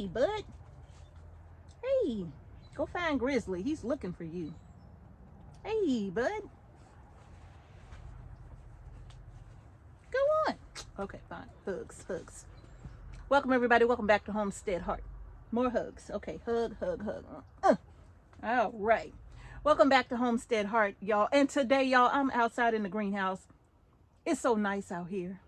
Hey, bud. Hey, go find Grizzly. He's looking for you. Hey, bud. Go on. Okay, fine. Hugs, hugs. Welcome, everybody. Welcome back to Homestead Heart. More hugs. Okay, hug, hug, hug. All right. Welcome back to Homestead Heart, y'all. And today, y'all, I'm outside in the greenhouse. It's so nice out here.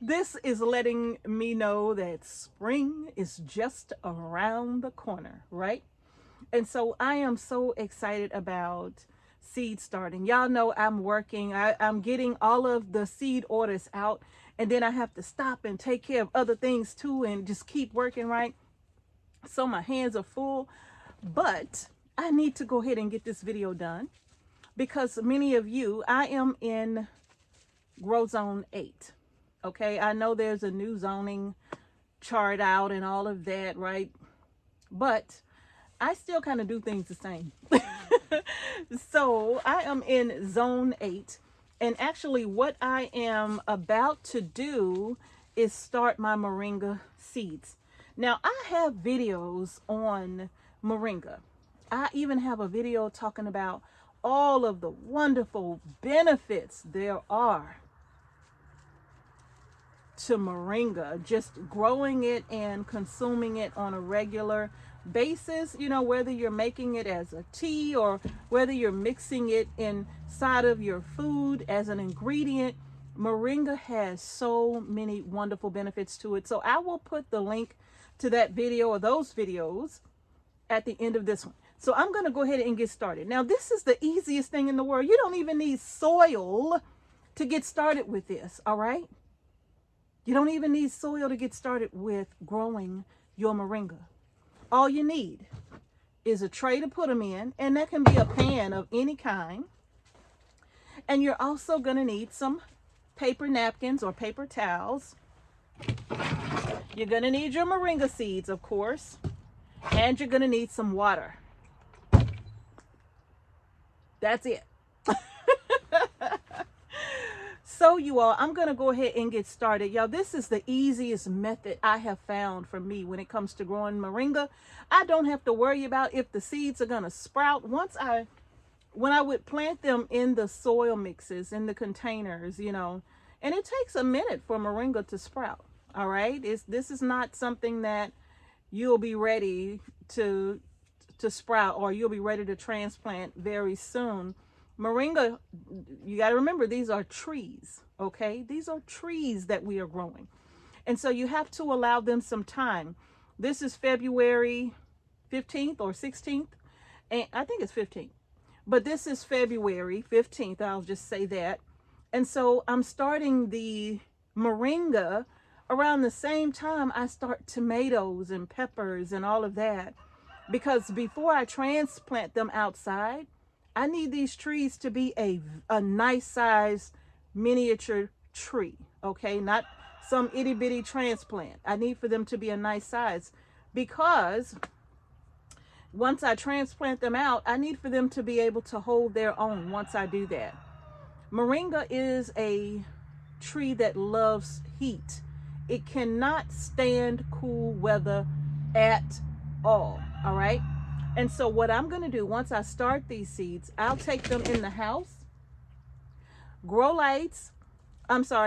This is letting me know that spring is just around the corner, right? And so I am so excited about seed starting. Y'all know I'm working. I'm getting all of the seed orders out, and then I have to stop and take care of other things too and just keep working, right? So my hands are full, but I need to go ahead and get this video done because many of you, I am in Grow Zone 8. Okay, I know there's a new zoning chart out and all of that, right? But I still kind of do things the same. So I am in Zone 8. And actually what I am about to do is start my moringa seeds. Now I have videos on moringa. I even have a video talking about all of the wonderful benefits there are to moringa, just growing it and consuming it on a regular basis, you know, whether you're making it as a tea or whether you're mixing it inside of your food as an ingredient. Moringa has so many wonderful benefits to it. So I will put the link to that video or those videos at the end of this one. So I'm going to go ahead and get started. Now, this is the easiest thing in the world. You don't even need soil to get started with this, all right? You don't even need soil to get started with growing your moringa. All you need is a tray to put them in, and that can be a pan of any kind. And you're also going to need some paper napkins or paper towels. You're going to need your moringa seeds, of course, and you're going to need some water. That's it. So you all, I'm going to go ahead and get started. Y'all, this is the easiest method I have found for me when it comes to growing moringa. I don't have to worry about if the seeds are going to sprout. When I would plant them in the soil mixes, in the containers, you know, and it takes a minute for moringa to sprout. All right. This is not something that you'll be ready to sprout or you'll be ready to transplant very soon. Moringa, you got to remember, these are trees, okay? These are trees that we are growing. And so you have to allow them some time. This is February 15th or 16th, and I think it's 15th. But this is February 15th, I'll just say that. And so I'm starting the moringa around the same time I start tomatoes and peppers and all of that. Because before I transplant them outside, I need these trees to be a nice size miniature tree, okay? Not some itty bitty transplant. I need for them to be a nice size because once I transplant them out, I need for them to be able to hold their own once I do that. Moringa is a tree that loves heat. It cannot stand cool weather at all right? And so what I'm going to do once I start these seeds, I'll take them in the house.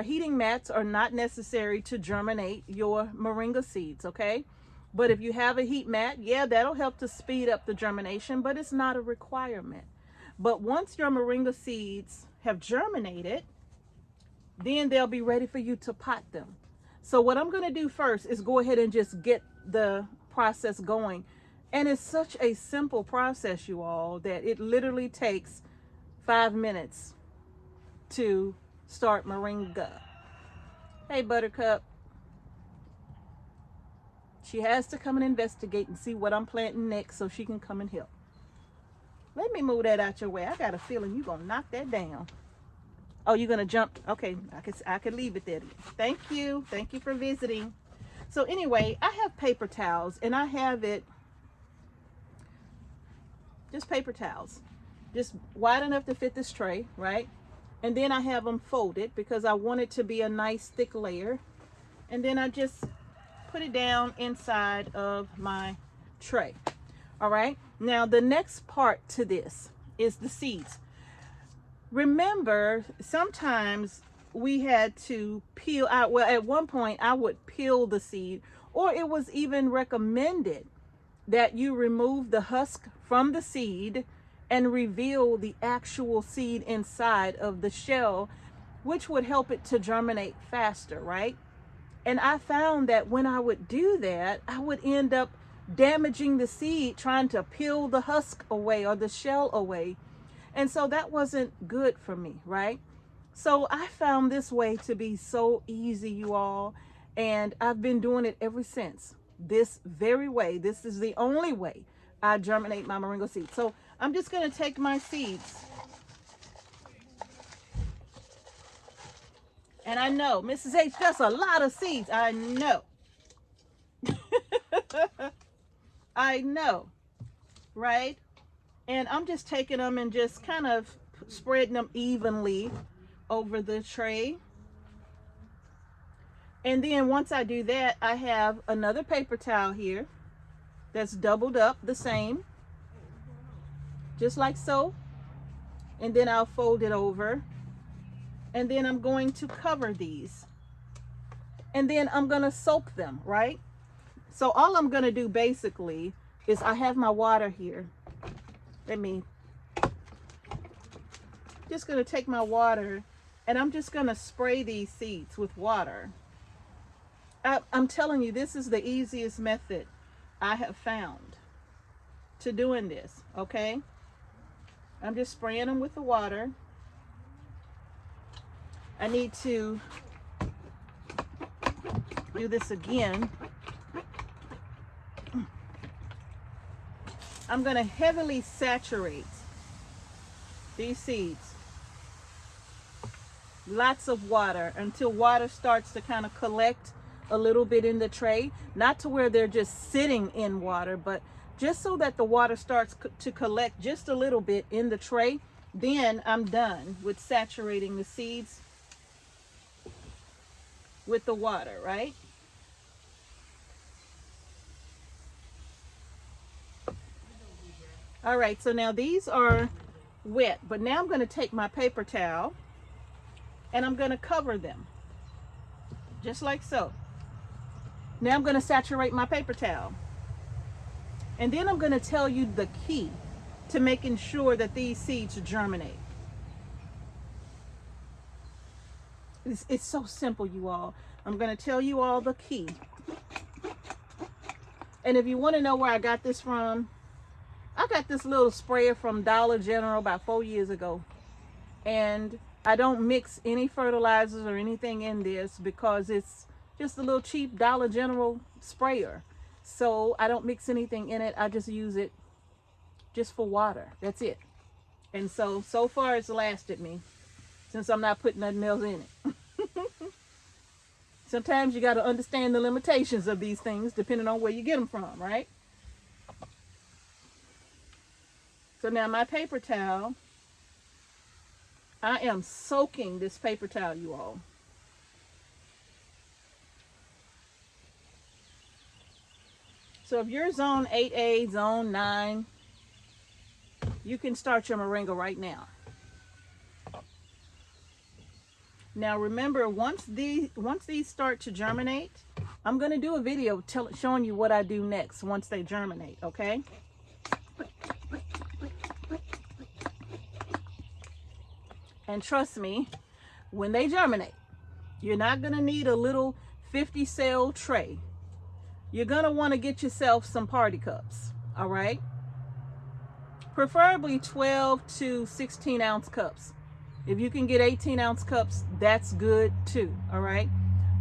Heating mats are not necessary to germinate your moringa seeds, okay? But if you have a heat mat, yeah, that'll help to speed up the germination, but it's not a requirement. But once your moringa seeds have germinated, then they'll be ready for you to pot them. So what I'm going to do first is go ahead and just get the process going. And it's such a simple process, you all, that it literally takes 5 minutes to start moringa. Hey, Buttercup. She has to come and investigate and see what I'm planting next so she can come and help. Let me move that out your way. I got a feeling you're going to knock that down. Oh, you're going to jump? Okay, I could leave it there. Thank you. Thank you for visiting. So anyway, I have paper towels, and I have it just paper towels, just wide enough to fit this tray, right? And then I have them folded because I want it to be a nice thick layer. And then I just put it down inside of my tray. All right, now the next part to this is the seeds. Remember, sometimes we had to peel out. Well, at one point I would peel the seed, or it was even recommended that you remove the husk from the seed and reveal the actual seed inside of the shell, which would help it to germinate faster, right? And I found that when I would do that, I would end up damaging the seed trying to peel the husk away or the shell away. And so that wasn't good for me, right? So I found this way to be so easy, you all. And I've been doing it ever since. This very way. This is the only way I germinate my moringa seeds. So I'm just going to take my seeds. And I know, Mrs. H, that's a lot of seeds. I know. I know, right? And I'm just taking them and just kind of spreading them evenly over the tray. And then once I do that, I have another paper towel here that's doubled up the same, just like so. And then I'll fold it over. And then I'm going to cover these. And then I'm going to soak them, right? So all I'm going to do basically is I have my water here. Just going to take my water and I'm just going to spray these seeds with water. I'm telling you, this is the easiest method I have found to doing this, okay? I'm just spraying them with the water. I need to do this again. I'm going to heavily saturate these seeds. Lots of water until water starts to kind of collect a little bit in the tray. Not to where they're just sitting in water, but just so that the water starts to collect just a little bit in the tray. Then I'm done with saturating the seeds with the water, right? All right, so now these are wet, but now I'm going to take my paper towel and I'm going to cover them just like so. Now I'm going to saturate my paper towel. And then I'm going to tell you the key to making sure that these seeds germinate. It's so simple, you all. I'm going to tell you all the key. And if you want to know where I got this from, I got this little sprayer from Dollar General about 4 years ago. And I don't mix any fertilizers or anything in this because it's just a little cheap Dollar General sprayer. So I don't mix anything in it. I just use it just for water. That's it. And so far it's lasted me since I'm not putting nothing else in it. Sometimes you got to understand the limitations of these things depending on where you get them from, right? So now my paper towel, I am soaking this paper towel, you all. So if you're zone 8A, zone 9, you can start your moringa right now. Now remember, once these start to germinate, I'm going to do a video showing you what I do next once they germinate, okay? And trust me, when they germinate, you're not going to need a little 50 cell tray. You're going to want to get yourself some party cups, all right? Preferably 12 to 16 ounce cups. If you can get 18 ounce cups, that's good too, all right?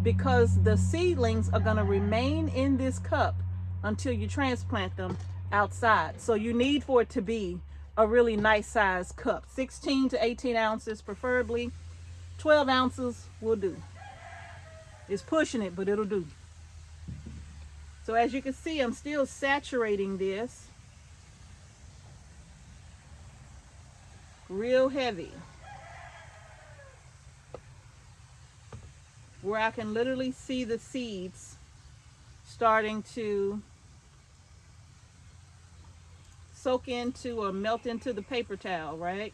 Because the seedlings are going to remain in this cup until you transplant them outside. So you need for it to be a really nice size cup. 16 to 18 ounces, preferably. 12 ounces will do. It's pushing it, but it'll do. So as you can see, I'm still saturating this real heavy, where I can literally see the seeds starting to soak into or melt into the paper towel, right?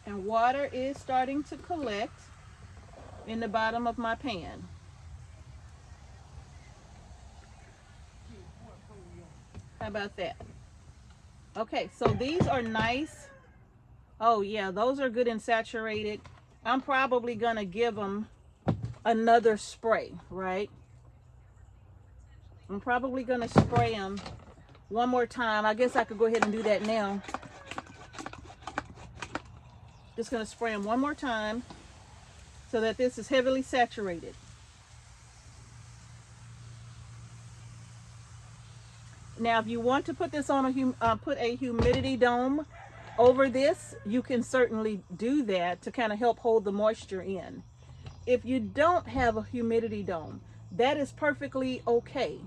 And water is starting to collect in the bottom of my pan. How about that? Okay, so these are nice. Oh yeah, those are good and saturated. I'm probably gonna give them another spray, right? I'm probably gonna spray them one more time. I guess I could go ahead and do that now. Just gonna spray them one more time so that this is heavily saturated. Now, if you want to put this on a humidity dome over this, you can certainly do that to kind of help hold the moisture in. If you don't have a humidity dome, that is perfectly okay.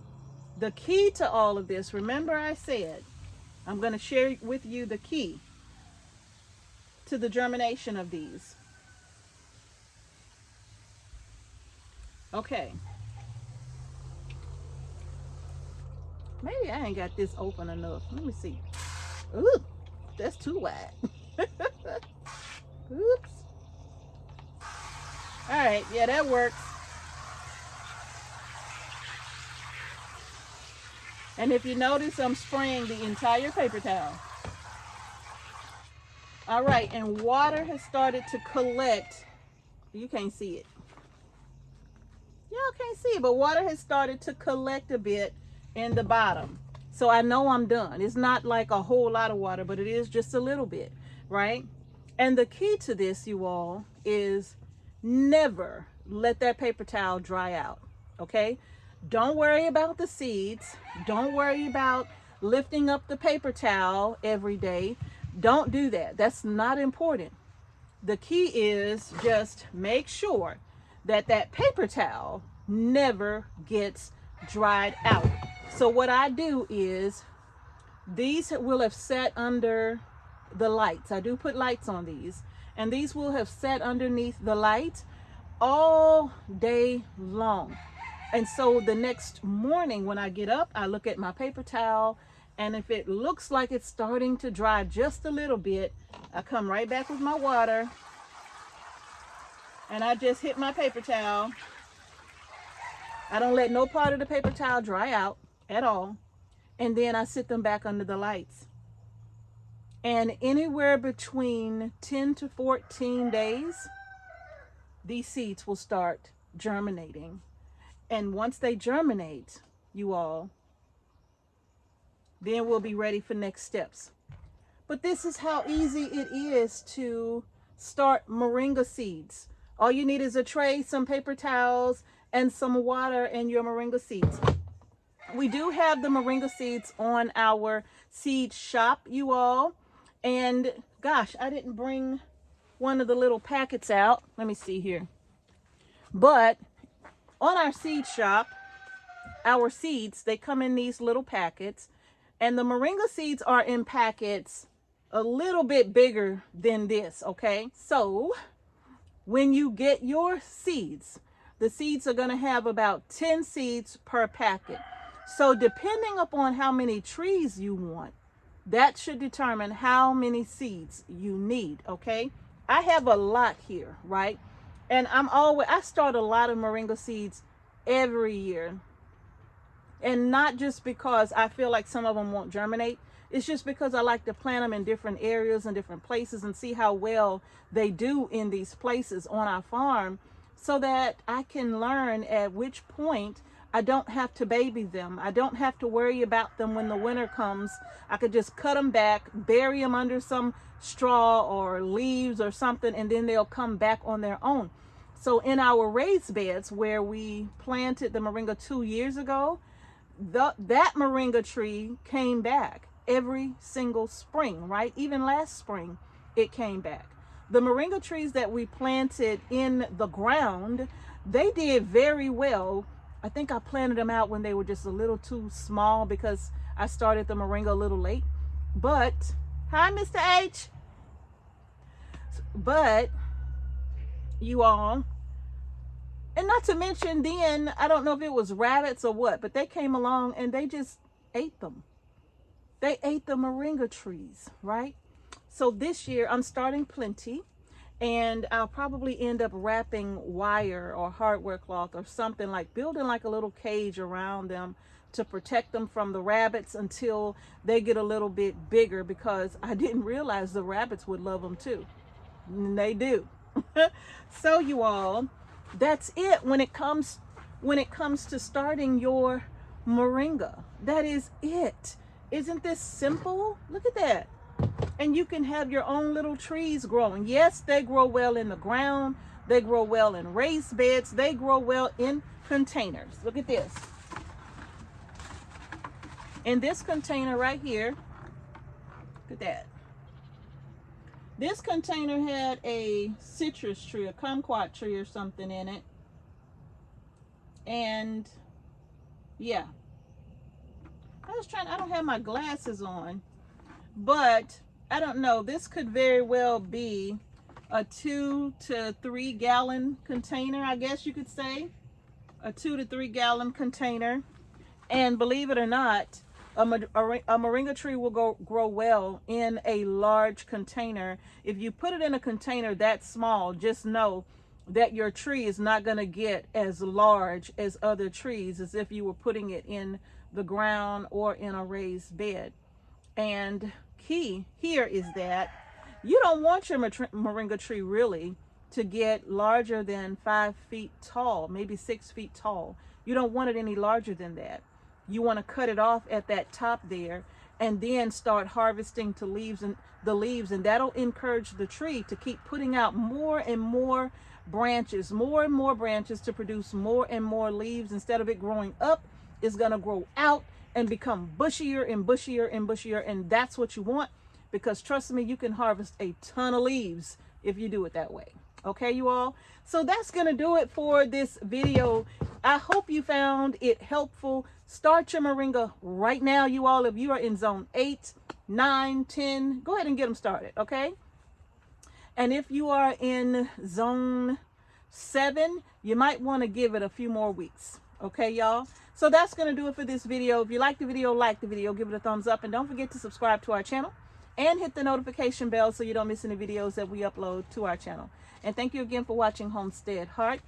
The key to all of this, remember I said, I'm going to share with you the key to the germination of these. Okay. Maybe I ain't got this open enough. Let me see. Ooh, that's too wide. Oops. All right, yeah, that works. And if you notice, I'm spraying the entire paper towel. All right, and water has started to collect. You can't see it. Y'all can't see it, but water has started to collect a bit in the bottom. So I know I'm done. It's not like a whole lot of water, but it is just a little bit, right? And the key to this, you all, is never let that paper towel dry out, okay? Don't worry about the seeds. Don't worry about lifting up the paper towel every day. Don't do that. That's not important. The key is just make sure that that paper towel never gets dried out. So what I do is, these will have sat under the lights. I do put lights on these, and these will have sat underneath the light all day long. And so the next morning when I get up, I look at my paper towel, and if it looks like it's starting to dry just a little bit, I come right back with my water, and I just hit my paper towel. I don't let no part of the paper towel dry out at all. And then I sit them back under the lights. And anywhere between 10 to 14 days, these seeds will start germinating. And once they germinate, you all, then we'll be ready for next steps. But this is how easy it is to start moringa seeds. All you need is a tray, some paper towels, and some water, and your moringa seeds. We do have the moringa seeds on our seed shop, you all. And gosh, I didn't bring one of the little packets out. Let me see here. But on our seed shop, our seeds, they come in these little packets. And the moringa seeds are in packets a little bit bigger than this, okay? So when you get your seeds, the seeds are going to have about 10 seeds per packet. So depending upon how many trees you want, that should determine how many seeds you need, okay? I have a lot here, right? And I start a lot of moringa seeds every year. And not just because I feel like some of them won't germinate. It's just because I like to plant them in different areas and different places and see how well they do in these places on our farm, so that I can learn at which point I don't have to baby them. I don't have to worry about them when the winter comes. I could just cut them back, bury them under some straw or leaves or something, and then they'll come back on their own. So in our raised beds where we planted the moringa 2 years ago, that moringa tree came back every single spring, right? Even last spring, it came back. The moringa trees that we planted in the ground, they did very well. I think I planted them out when they were just a little too small because I started the moringa a little late. But, hi, Mr. H. But you all. And not to mention then, I don't know if it was rabbits or what, but they came along and they just ate them. They ate the moringa trees, right? So this year I'm starting plenty, and I'll probably end up wrapping wire or hardware cloth or something, like building like a little cage around them to protect them from the rabbits until they get a little bit bigger, because I didn't realize the rabbits would love them too. And they do. So you all, that's it when it comes to starting your moringa. That is it. Isn't this simple? Look at that. And you can have your own little trees growing. Yes, they grow well in the ground. They grow well in raised beds. They grow well in containers. Look at this. In this container right here, look at that. This container had a citrus tree, a kumquat tree or something in it. And yeah, I don't have my glasses on, but I don't know. This could very well be a 2 to 3 gallon container, I guess you could say. A 2 to 3 gallon container. And believe it or not, a moringa tree will grow well in a large container. If you put it in a container that small, just know that your tree is not going to get as large as other trees, as if you were putting it in the ground or in a raised bed. And key here is that you don't want your moringa tree really to get larger than 5 feet tall, maybe 6 feet tall. You don't want it any larger than that. You want to cut it off at that top there and then start harvesting the leaves, and that'll encourage the tree to keep putting out more and more branches to produce more and more leaves. Instead of it growing up, it's going to grow out and become bushier and bushier and bushier, and that's what you want, because trust me, you can harvest a ton of leaves if you do it that way. Okay, you all? So that's going to do it for this video. I hope you found it helpful. Start your moringa right now, you all. If you are in zone 8, 9, 10, go ahead and get them started, okay? And if you are in zone 7, you might want to give it a few more weeks. Okay, y'all? So that's going to do it for this video. If you like the video, give it a thumbs up. And don't forget to subscribe to our channel and hit the notification bell so you don't miss any videos that we upload to our channel. And thank you again for watching Homestead Heart.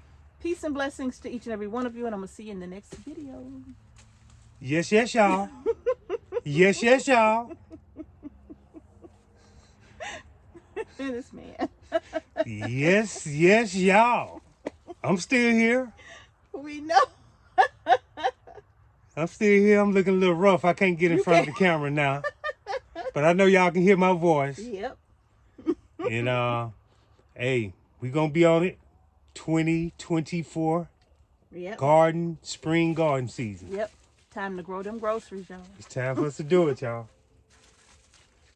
Peace and blessings to each and every one of you. And I'm going to see you in the next video. Yes, yes, y'all. Yes, yes, y'all. This man. Yes, yes, y'all. I'm still here. We know. I'm still here. I'm looking a little rough. I can't get in front of the camera now. But I know y'all can hear my voice. Yep. And, hey, we going to be on it 2024. Yep. Spring garden season. Yep. Time to grow them groceries, y'all. It's time for us to do it, y'all.